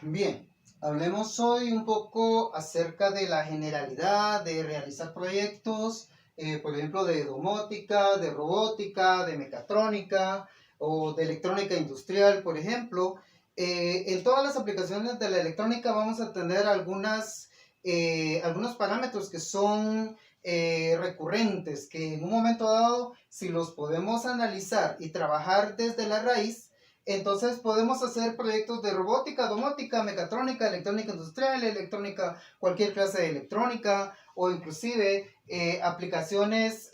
Bien, hablemos hoy un poco acerca de la generalidad de realizar proyectos, por ejemplo, de domótica, de robótica, de mecatrónica o de electrónica industrial, por ejemplo. En todas las aplicaciones de la electrónica vamos a tener algunos parámetros que son recurrentes, que en un momento dado, si los podemos analizar y trabajar desde la raíz, entonces podemos hacer proyectos de robótica, domótica, mecatrónica, electrónica industrial, electrónica, cualquier clase de electrónica o inclusive aplicaciones,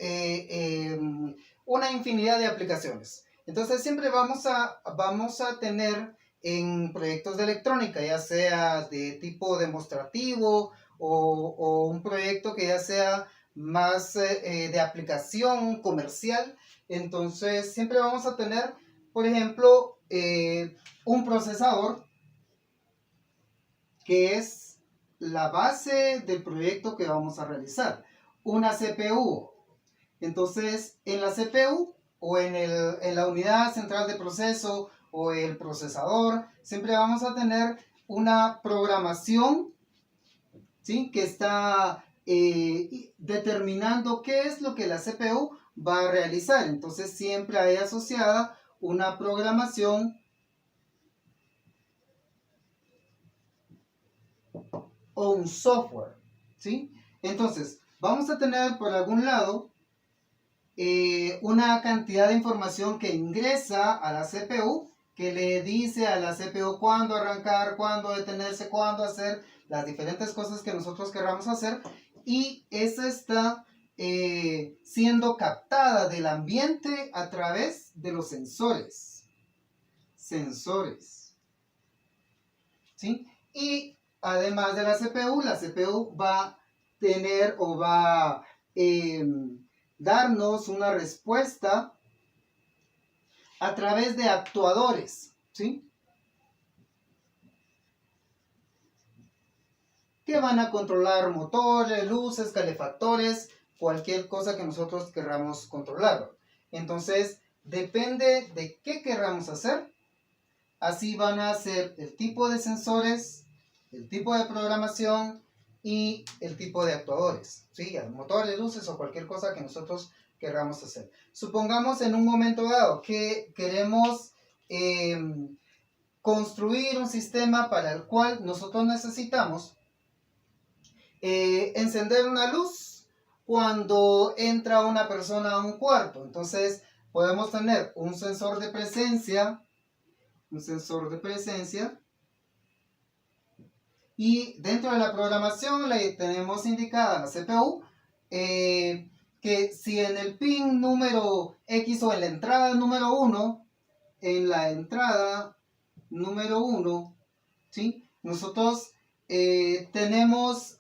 una infinidad de aplicaciones. Entonces siempre vamos a tener en proyectos de electrónica, ya sea de tipo demostrativo o un proyecto que ya sea más de aplicación comercial. Entonces siempre vamos a tener, por ejemplo, un procesador que es la base del proyecto que vamos a realizar. Una CPU. Entonces, en la CPU o en la unidad central de proceso o el procesador, siempre vamos a tener una programación, ¿sí?, que está determinando qué es lo que la CPU va a realizar. Entonces, siempre hay asociada una programación o un software, ¿sí? Entonces, vamos a tener por algún lado una cantidad de información que ingresa a la CPU, que le dice a la CPU cuándo arrancar, cuándo detenerse, cuándo hacer las diferentes cosas que nosotros queramos hacer, y esa está siendo captada del ambiente a través de los sensores. ¿Sí? Y además de la CPU va a tener o va a darnos una respuesta a través de actuadores, ¿sí?, que van a controlar motores, luces, calefactores, cualquier cosa que nosotros queramos controlar. Entonces, depende de qué queramos hacer, así van a ser el tipo de sensores, el tipo de programación y el tipo de actuadores, ¿sí?, motores, luces o cualquier cosa que nosotros queramos hacer. Supongamos en un momento dado que queremos construir un sistema para el cual nosotros necesitamos encender una luz cuando entra una persona a un cuarto. Entonces podemos tener un sensor de presencia, y dentro de la programación le tenemos indicada a la CPU que si en el pin número X o en la entrada número 1, ¿sí?, nosotros tenemos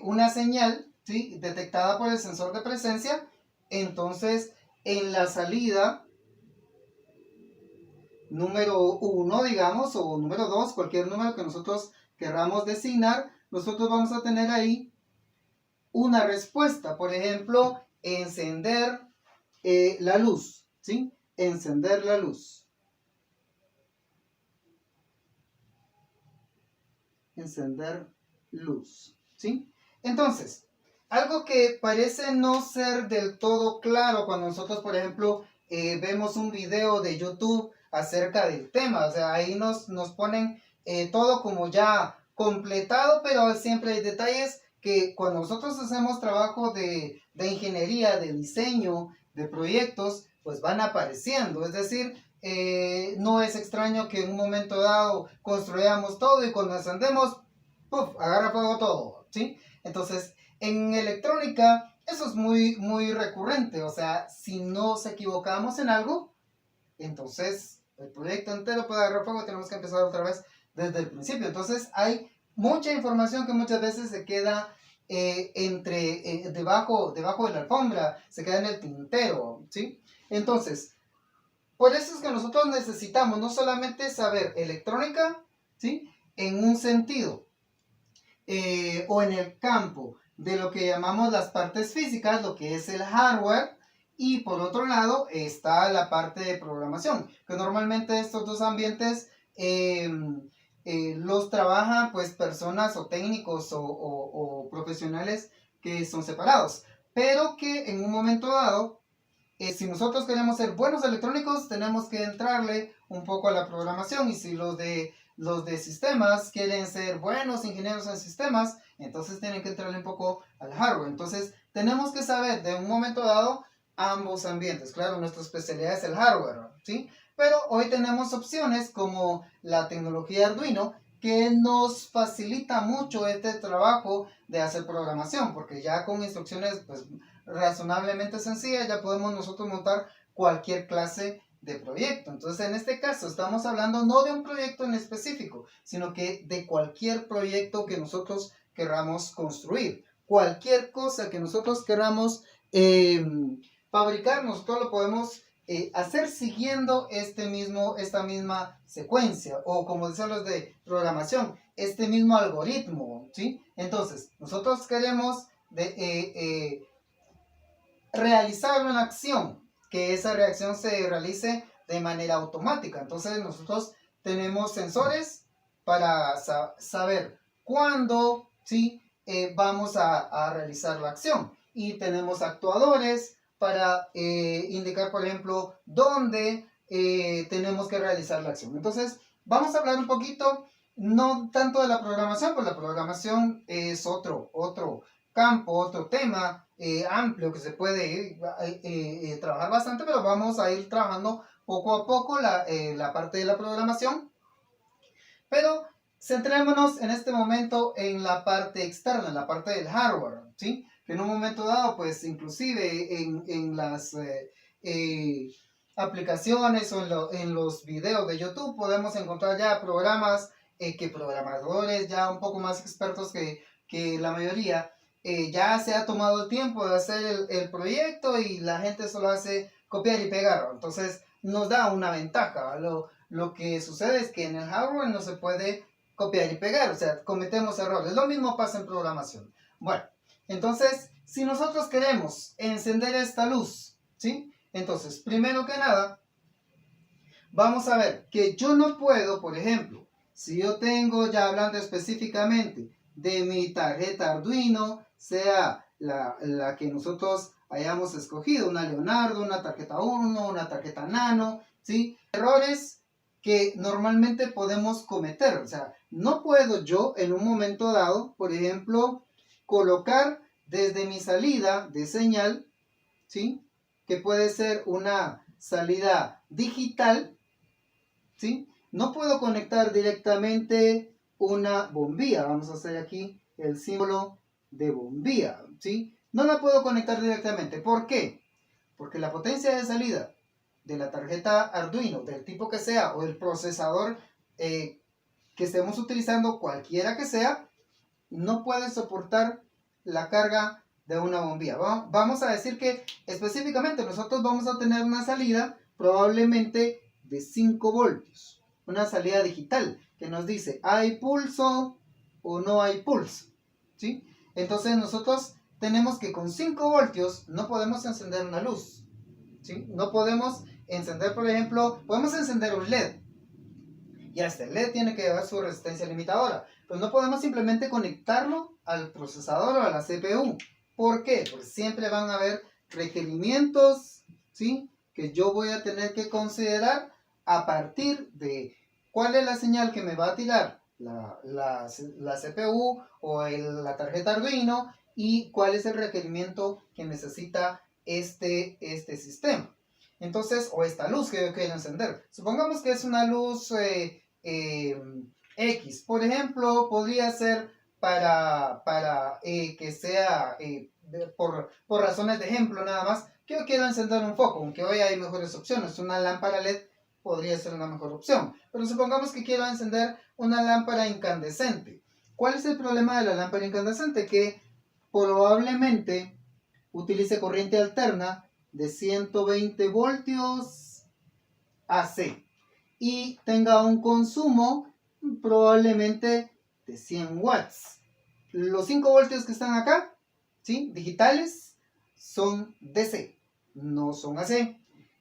una señal, ¿sí?, detectada por el sensor de presencia. Entonces en la salida número 1, digamos, o número 2, cualquier número que nosotros querramos designar, nosotros vamos a tener ahí una respuesta. Por ejemplo, encender la luz, ¿sí? Encender la luz. Encender luz, ¿sí? Entonces, algo que parece no ser del todo claro cuando nosotros, por ejemplo, vemos un video de YouTube acerca del tema, o sea, ahí nos ponen todo como ya completado, pero siempre hay detalles que cuando nosotros hacemos trabajo de ingeniería, de diseño, de proyectos, pues van apareciendo. Es decir, no es extraño que en un momento dado construyamos todo y cuando encendemos, ¡puf!, agarra fuego todo, ¿sí? Entonces, en electrónica eso es muy recurrente. O sea, si nos equivocamos en algo, entonces el proyecto entero puede agarrar fuego y tenemos que empezar otra vez desde el principio. Entonces hay mucha información que muchas veces se queda debajo de la alfombra, se queda en el tintero, ¿sí? Entonces, por eso es que nosotros necesitamos no solamente saber electrónica, ¿sí?, en un sentido o en el campo de lo que llamamos las partes físicas, lo que es el hardware, y por otro lado está la parte de programación, que normalmente estos dos ambientes los trabajan pues personas o técnicos o profesionales que son separados, pero que en un momento dado, si nosotros queremos ser buenos electrónicos, tenemos que entrarle un poco a la programación, y si los de sistemas quieren ser buenos ingenieros en sistemas, entonces tienen que entrarle un poco al hardware. Entonces tenemos que saber de un momento dado ambos ambientes. Claro, nuestra especialidad es el hardware, ¿sí? Pero hoy tenemos opciones como la tecnología Arduino, que nos facilita mucho este trabajo de hacer programación, porque ya con instrucciones pues razonablemente sencillas ya podemos nosotros montar cualquier clase de proyecto. Entonces en este caso estamos hablando no de un proyecto en específico, sino que de cualquier proyecto que nosotros queramos construir. Cualquier cosa que nosotros queramos fabricar, nosotros lo podemos hacer siguiendo esta misma secuencia, o como dicen los de programación, este mismo algoritmo, ¿sí? Entonces, nosotros queremos realizar una acción, que esa reacción se realice de manera automática. Entonces, nosotros tenemos sensores para saber cuándo, ¿sí? Vamos a realizar la acción, y tenemos actuadores para indicar, por ejemplo, dónde tenemos que realizar la acción. Entonces, vamos a hablar un poquito, no tanto de la programación, pues la programación es otro campo, otro tema amplio que se puede trabajar bastante, pero vamos a ir trabajando poco a poco la parte de la programación. Pero centrémonos en este momento en la parte externa, en la parte del hardware, ¿sí? Que en un momento dado, pues inclusive en las aplicaciones o en los videos de YouTube podemos encontrar ya programas que programadores ya un poco más expertos que la mayoría ya se ha tomado el tiempo de hacer el proyecto, y la gente solo hace copiar y pegar. Entonces nos da una ventaja. Lo que sucede es que en el hardware no se puede copiar y pegar, o sea, cometemos errores. Lo mismo pasa en programación. Bueno, entonces, si nosotros queremos encender esta luz, ¿sí? Entonces, primero que nada, vamos a ver que yo no puedo, por ejemplo, si yo tengo, ya hablando específicamente de mi tarjeta Arduino, sea la que nosotros hayamos escogido, una Leonardo, una tarjeta 1, una tarjeta Nano, ¿sí? Errores que normalmente podemos cometer. O sea, no puedo yo en un momento dado, por ejemplo, colocar desde mi salida de señal, ¿sí? Que puede ser una salida digital, ¿sí? No puedo conectar directamente una bombilla. Vamos a hacer aquí el símbolo de bombilla, ¿sí? No la puedo conectar directamente. ¿Por qué? Porque la potencia de salida de la tarjeta Arduino, del tipo que sea, o el procesador que estemos utilizando, cualquiera que sea, no puede soportar la carga de una bombilla. Vamos a decir que específicamente nosotros vamos a tener una salida probablemente de 5 voltios, una salida digital que nos dice hay pulso o no hay pulso, ¿sí? Entonces nosotros tenemos que con 5 voltios no podemos encender una luz, ¿sí? No podemos encender, por ejemplo, podemos encender un LED, y hasta el LED tiene que llevar su resistencia limitadora, pero no podemos simplemente conectarlo al procesador o a la CPU. ¿Por qué? Porque siempre van a haber requerimientos, ¿sí? Que yo voy a tener que considerar a partir de cuál es la señal que me va a tirar la CPU o la tarjeta Arduino, y cuál es el requerimiento que necesita este sistema. Entonces, o esta luz que yo quiero encender. Supongamos que es una luz X. Por ejemplo, podría ser para que sea, por razones de ejemplo nada más, que yo quiero encender un foco, aunque hoy hay mejores opciones. Una lámpara LED podría ser una mejor opción. Pero supongamos que quiero encender una lámpara incandescente. ¿Cuál es el problema de la lámpara incandescente? Que probablemente utilice corriente alterna de 120 voltios AC y tenga un consumo probablemente de 100 watts. Los 5 voltios que están acá, ¿sí? Digitales, son DC, no son AC.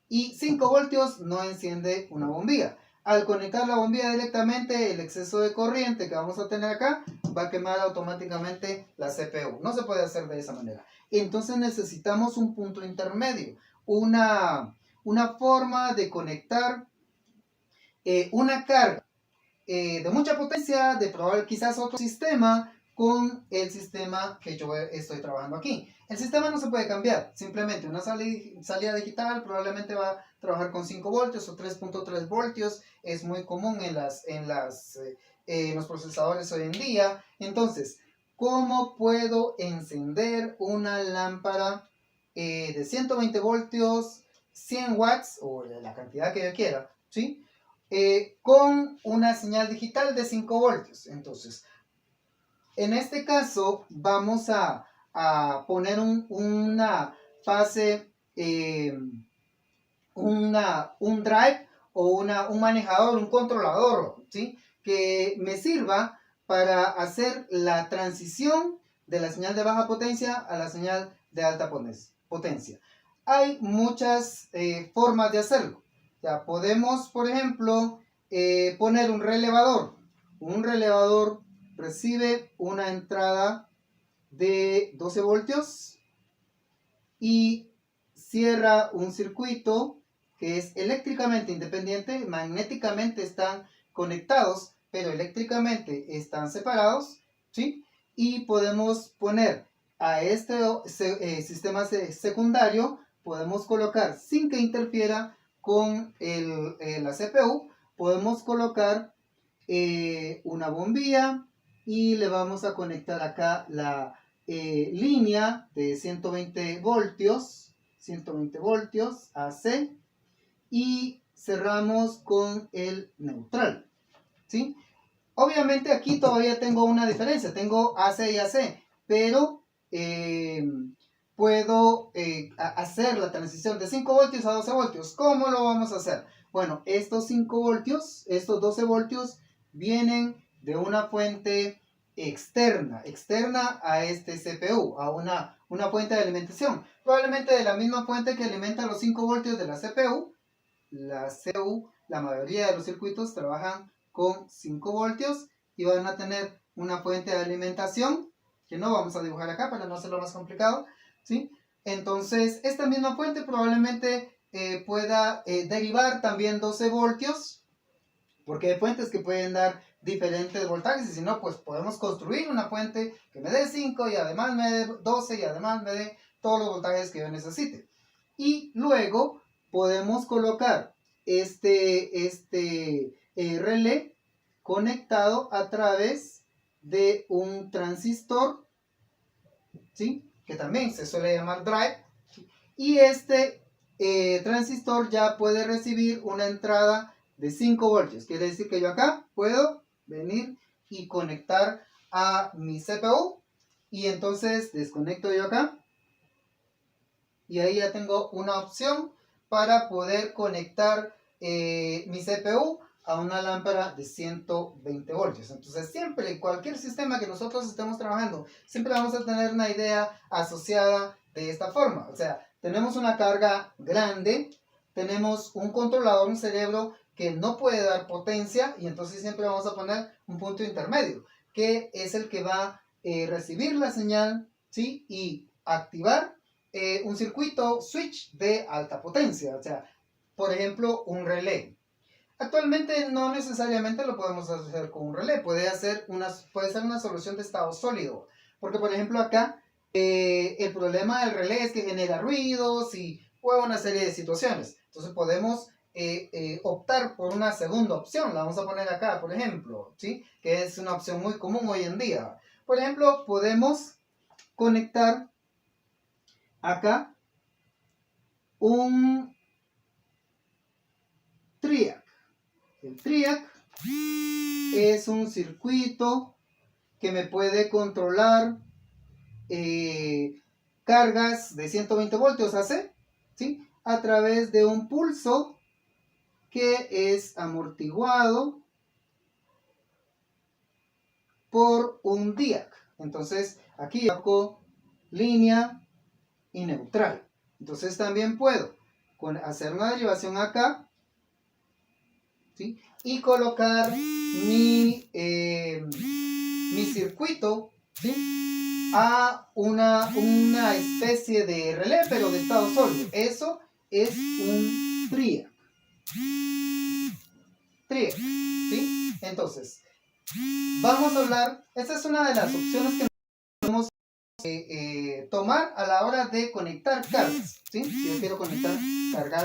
Y 5 voltios no enciende una bombilla. al conectar la bombilla directamente, el exceso de corriente que vamos a tener acá va a quemar automáticamente la CPU. No se puede hacer de esa manera. Entonces necesitamos un punto intermedio, una forma de conectar una carga de mucha potencia, de probar quizás otro sistema con el sistema que yo estoy trabajando aquí. El sistema no se puede cambiar, simplemente una salida digital probablemente va a trabajar con 5 voltios o 3.3 voltios, es muy común en los procesadores hoy en día. Entonces, ¿cómo puedo encender una lámpara de 120 voltios, 100 watts o la cantidad que yo quiera, ¿sí? Con una señal digital de 5 voltios? Entonces, en este caso vamos a poner una fase, un drive o un manejador, un controlador, ¿sí? Que me sirva para hacer la transición de la señal de baja potencia a la señal de alta potencia. Hay muchas formas de hacerlo. Ya podemos, por ejemplo, poner un relevador. Un relevador recibe una entrada de 12 voltios y cierra un circuito que es eléctricamente independiente. Magnéticamente están conectados, pero eléctricamente están separados, ¿sí? Y podemos poner a este sistema secundario, podemos colocar, sin que interfiera con la CPU, podemos colocar una bombilla y le vamos a conectar acá la línea de 120 voltios AC, y cerramos con el neutral, ¿sí? Obviamente aquí todavía tengo una diferencia, tengo AC y AC, pero puedo hacer la transición de 5 voltios a 12 voltios. ¿Cómo lo vamos a hacer? Bueno, estos 5 voltios, estos 12 voltios vienen de una fuente externa a este CPU, a una fuente de alimentación. Probablemente de la misma fuente que alimenta los 5 voltios de la CPU. La CPU, la mayoría de los circuitos trabajan con 5 voltios y van a tener una fuente de alimentación que no vamos a dibujar acá para no hacerlo más complicado, ¿sí? Entonces, esta misma fuente probablemente pueda derivar también 12 voltios, porque hay fuentes que pueden dar diferentes voltajes, y si no, pues podemos construir una fuente que me dé 5 y además me dé 12 y además me dé todos los voltajes que yo necesite. Y luego podemos colocar este relé conectado a través de un transistor, ¿sí? Que también se suele llamar drive, y este transistor ya puede recibir una entrada de 5 voltios. Quiere decir que yo acá puedo venir y conectar a mi CPU, y entonces desconecto yo acá y ahí ya tengo una opción para poder conectar mi CPU a una lámpara de 120 voltios. Entonces siempre, en cualquier sistema que nosotros estemos trabajando, siempre vamos a tener una idea asociada de esta forma. O sea, tenemos una carga grande, tenemos un controlador, un cerebro que no puede dar potencia, y entonces siempre vamos a poner un punto intermedio, que es el que va a recibir la señal, ¿sí? Y activar un circuito switch de alta potencia. O sea, por ejemplo, un relé. Actualmente no necesariamente lo podemos hacer con un relé, puede ser una solución de estado sólido, porque por ejemplo acá el problema del relé es que genera ruidos y una serie de situaciones. Entonces podemos optar por una segunda opción, la vamos a poner acá, por ejemplo, ¿sí? Que es una opción muy común hoy en día. Por ejemplo, podemos conectar acá un triac. El triac es un circuito que me puede controlar cargas de 120 voltios AC, ¿sí? A través de un pulso que es amortiguado por un diac. Entonces aquí hago línea y neutral. Entonces también puedo hacer una derivación acá ¿sí? Y colocar mi circuito, ¿sí? A una especie de relé, pero de estado sólido. Eso es un triac. ¿Sí? Entonces, vamos a hablar, esta es una de las opciones que podemos tomar a la hora de conectar cargas, ¿sí? Si yo quiero conectar, cargar